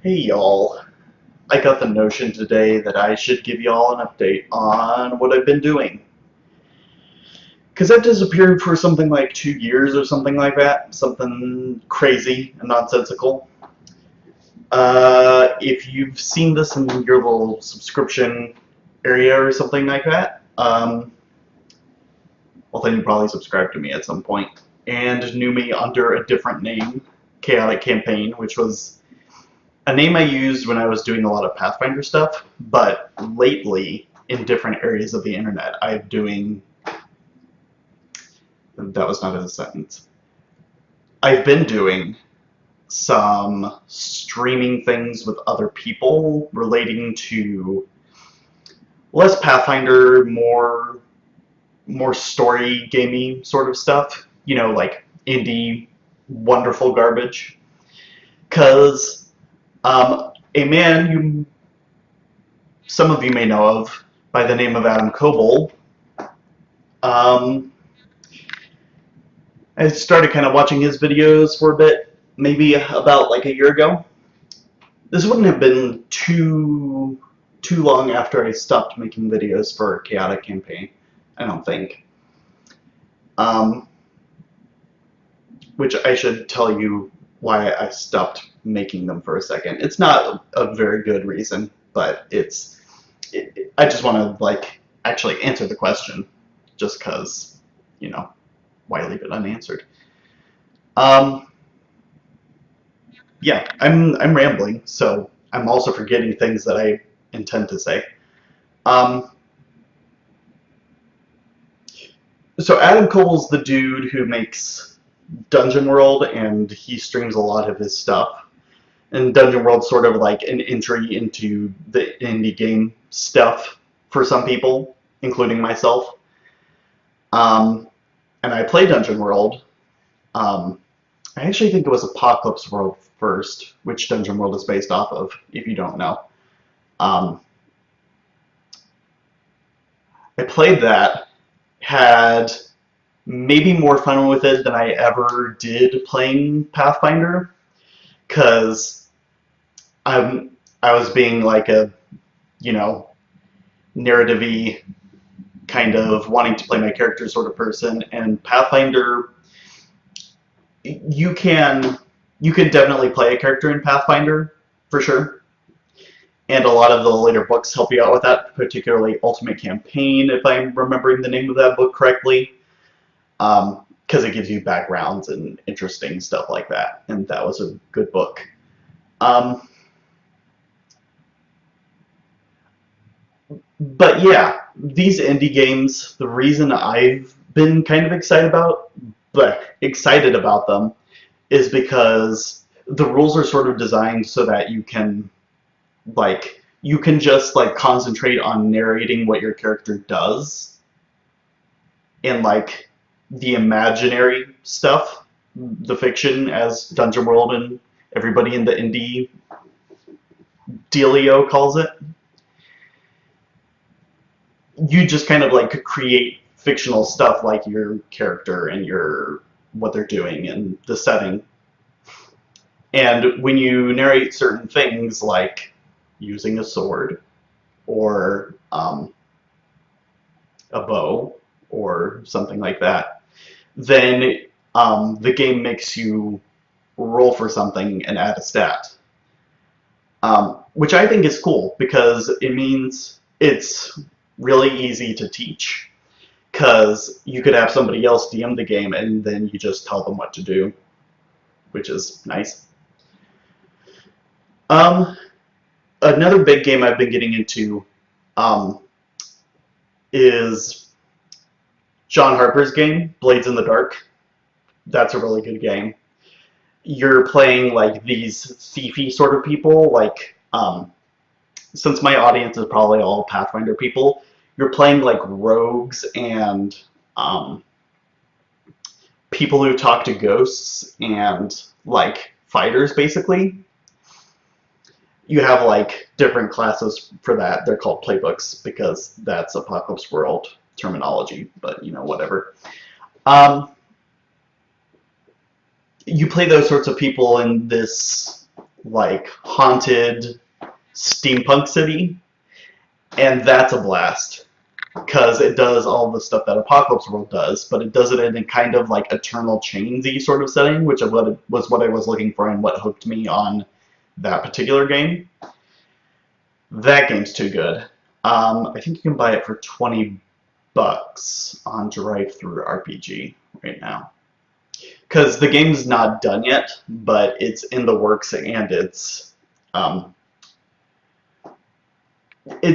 Hey y'all, I got the notion today that I should give y'all an update on what I've been doing. Because I've disappeared for something like 2 years or something like that. Something crazy and nonsensical. If you've seen this in your little subscription area or something like that, well then you probably subscribed to me at some point and knew me under a different name, Chaotic Campaign, which was a name I used when I was doing a lot of Pathfinder stuff, but lately, in different areas of the internet, I'm doing. That was not a sentence. I've been doing some streaming things with other people relating to less Pathfinder, more story gamey sort of stuff. You know, like indie wonderful garbage. Because a man some of you may know of by the name of Adam Coble. Um, I started kind of watching his videos for a bit, maybe about like a year ago. This wouldn't have been too long after I stopped making videos for Chaotic Campaign, I don't think. Um, which I should tell you why I stopped making them for a second. It's not a very good reason, but I just want to like actually answer the question, just because, you know, why leave it unanswered? Um, yeah, I'm rambling, so I'm also forgetting things that I intend to say. Um, so Adam Cole's the dude who makes Dungeon World, and he streams a lot of his stuff. And Dungeon World's sort of like an entry into the indie game stuff for some people, including myself. Um, and I play Dungeon World. Um, I actually think it was Apocalypse World first, which Dungeon World is based off of, if you don't know. Um, I played that, had maybe more fun with it than I ever did playing Pathfinder, because I was being like a, you know, narrative-y kind of wanting to play my character sort of person, and Pathfinder, you can you can definitely play a character in Pathfinder for sure, and a lot of the later books help you out with that, particularly Ultimate Campaign, if I'm remembering the name of that book correctly, because it gives you backgrounds and interesting stuff like that, and that was a good book. Um, but yeah, these indie games, the reason I've been kind of excited about them is because the rules are sort of designed so that you can just like concentrate on narrating what your character does in like the imaginary stuff, the fiction, as Dungeon World and everybody in the indie dealio calls it. You just kind of like create fictional stuff like your character and your what they're doing and the setting. And when you narrate certain things like using a sword or a bow or something like that, then the game makes you roll for something and add a stat, which I think is cool because it means it's really easy to teach. Because you could have somebody else DM the game and then you just tell them what to do, which is nice. Um, Another big game I've been getting into um, is John Harper's game, Blades in the Dark. That's a really good game. You're playing like these thiefy sort of people, like since my audience is probably all Pathfinder people, you're playing like rogues and um, people who talk to ghosts and like fighters basically. You have like different classes for that. They're called playbooks because that's Apocalypse World terminology, but you know, whatever. Um, you play those sorts of people in this like haunted steampunk city, and that's a blast because it does all the stuff that Apocalypse World does, but it does it in a kind of like Eternal Chainsy sort of setting, which is what I was looking for and what hooked me on that particular game. That game's too good. I think you can buy it for $20 on Drive-Thru RPG right now. Because the game's not done yet, but it's in the works and it's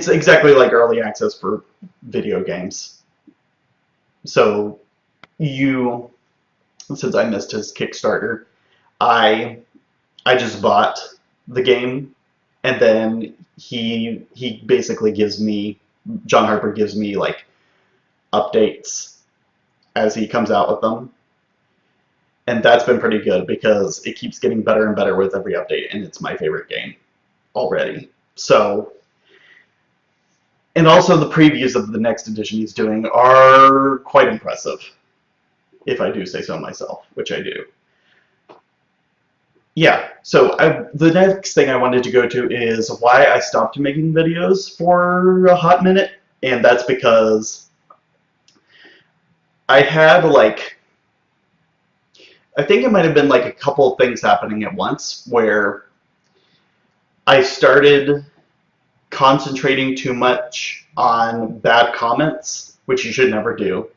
exactly like early access for video games. So since I missed his Kickstarter, I just bought the game, and then he basically gives me, John Harper gives me like updates as he comes out with them. And that's been pretty good because it keeps getting better and better with every update, and it's my favorite game already. So, and also the previews of the next edition he's doing are quite impressive, if I do say so myself, which I do. Yeah, so the next thing I wanted to go to is why I stopped making videos for a hot minute, and that's because I had like, I think it might have been like a couple of things happening at once where I started concentrating too much on bad comments, which you should never do,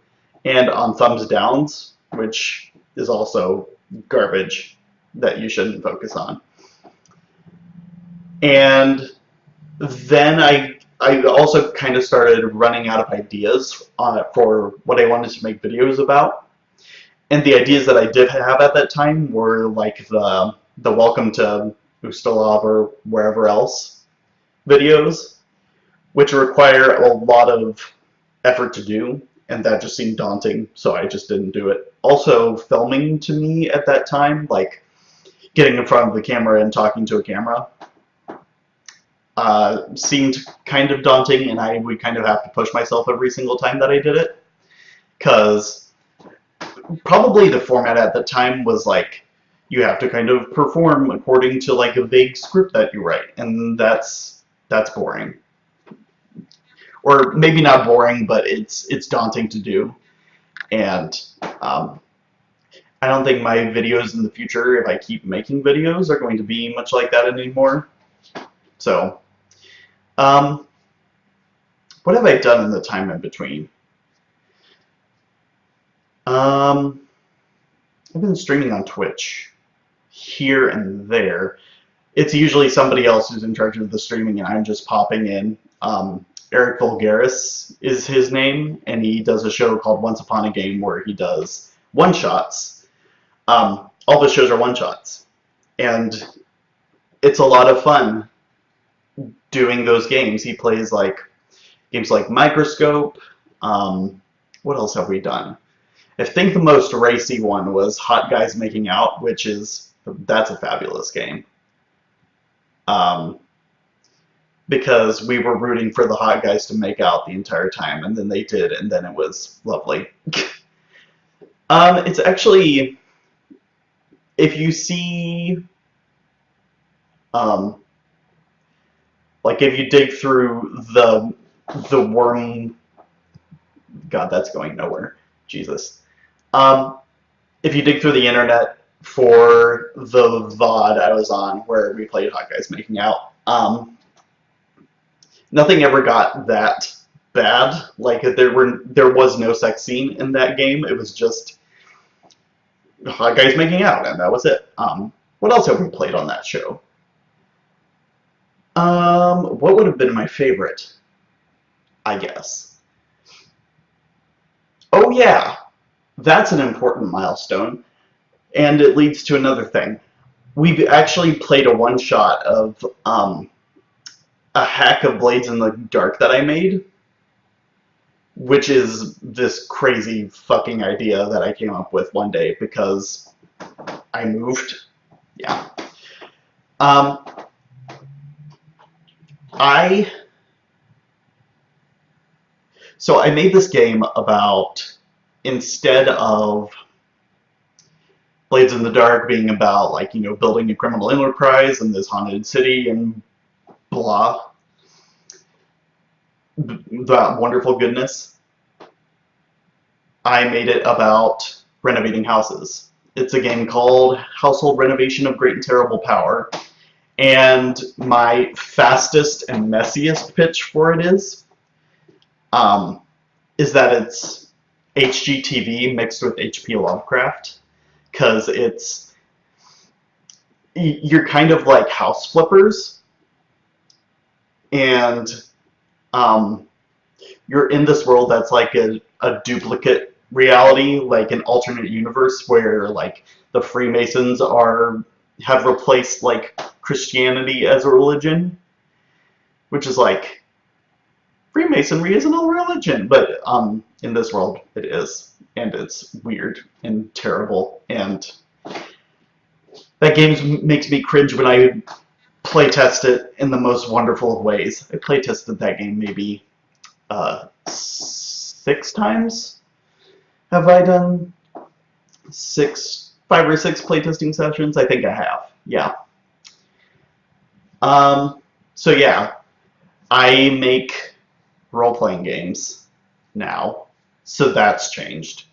and on thumbs downs, which is also garbage that you shouldn't focus on. And then I also kind of started running out of ideas for what I wanted to make videos about. And the ideas that I did have at that time were like the Welcome to Ustalov or wherever else videos, which require a lot of effort to do, and that just seemed daunting, so I just didn't do it. Also, filming to me at that time, like getting in front of the camera and talking to a camera, seemed kind of daunting, and I would kind of have to push myself every single time that I did it, because probably the format at the time was like, you have to kind of perform according to like a vague script that you write, and that's boring. Or maybe not boring, but it's daunting to do. And I don't think my videos in the future, if I keep making videos, are going to be much like that anymore. So, what have I done in the time in between? I've been streaming on Twitch here and there. It's usually somebody else who's in charge of the streaming, and I'm just popping in. Eric Vulgaris is his name, and he does a show called Once Upon a Game where he does one-shots. All the shows are one-shots, and it's a lot of fun doing those games. He plays like games like Microscope. What else have we done? I think the most racy one was Hot Guys Making Out, that's a fabulous game. Because we were rooting for the hot guys to make out the entire time, and then they did, and then it was lovely. It's actually, if you see, like if you dig through the worm, God, that's going nowhere. Jesus. If you dig through the internet for the VOD I was on where we played Hot Guys Making Out, nothing ever got that bad. Like there was no sex scene in that game. It was just hot guys making out, and that was it. What else have we played on that show? What would have been my favorite? I guess. Oh yeah, that's an important milestone, and it leads to another thing. We've actually played a one-shot of a hack of Blades in the Dark that I made, which is this crazy fucking idea that I came up with one day because I moved. Yeah. So I made this game about, instead of Blades in the Dark being about, like, you know, building a criminal enterprise in this haunted city and blah. That wonderful goodness. I made it about renovating houses. It's a game called Household Renovation of Great and Terrible Power. And my fastest and messiest pitch for it is that it's HGTV mixed with HP Lovecraft. Because you're kind of like house flippers, and you're in this world that's like a duplicate reality, like an alternate universe where like the Freemasons have replaced like Christianity as a religion, which is like Freemasonry isn't a religion, but in this world it is, and it's weird and terrible, and that game makes me cringe when I playtest it in the most wonderful of ways. I playtested that game maybe 6 times. Have I done 5 or 6 playtesting sessions? I think I have. Yeah. So yeah, I make role-playing games now, so that's changed.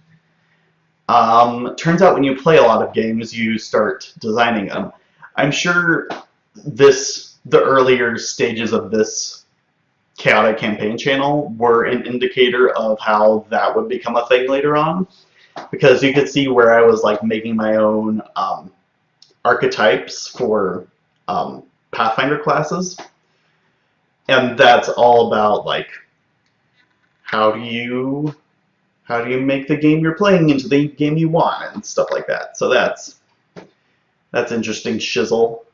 Turns out when you play a lot of games, you start designing them. I'm sure the earlier stages of this chaotic campaign channel were an indicator of how that would become a thing later on, because you could see where I was like making my own archetypes for Pathfinder classes, and that's all about like how do you make the game you're playing into the game you want and stuff like that. So that's interesting shizzle.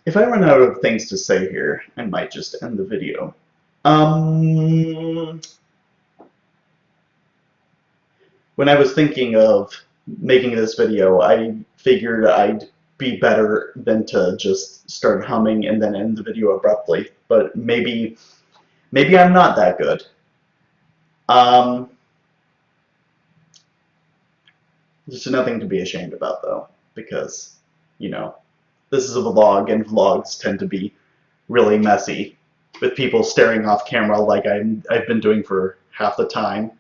If I run out of things to say here, I might just end the video. When I was thinking of making this video, I figured I'd be better than to just start humming and then end the video abruptly. But maybe I'm not that good. There's nothing to be ashamed about, though, because, you know, this is a vlog, and vlogs tend to be really messy, with people staring off camera like I've been doing for half the time.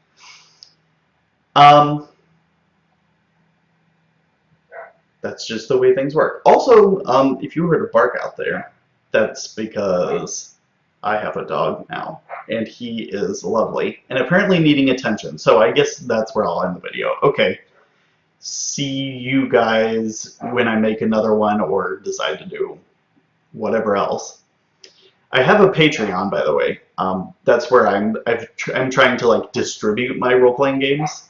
That's just the way things work. Also, if you heard a bark out there, that's because I have a dog now, and he is lovely, and apparently needing attention, so I guess that's where I'll end the video. Okay, see you guys when I make another one or decide to do whatever else. I have a Patreon, by the way. That's where I'm trying to like distribute my role-playing games.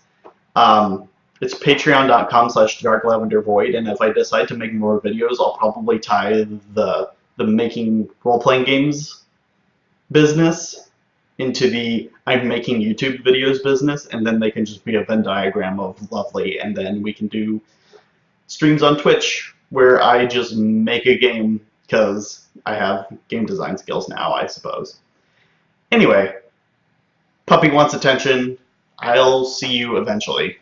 It's patreon.com/darklavendervoid, and if I decide to make more videos, I'll probably tie the making role-playing games business into the I'm making YouTube videos business, and then they can just be a Venn diagram of lovely, and then we can do streams on Twitch where I just make a game because I have game design skills now, I suppose. Anyway, puppy wants attention. I'll see you eventually.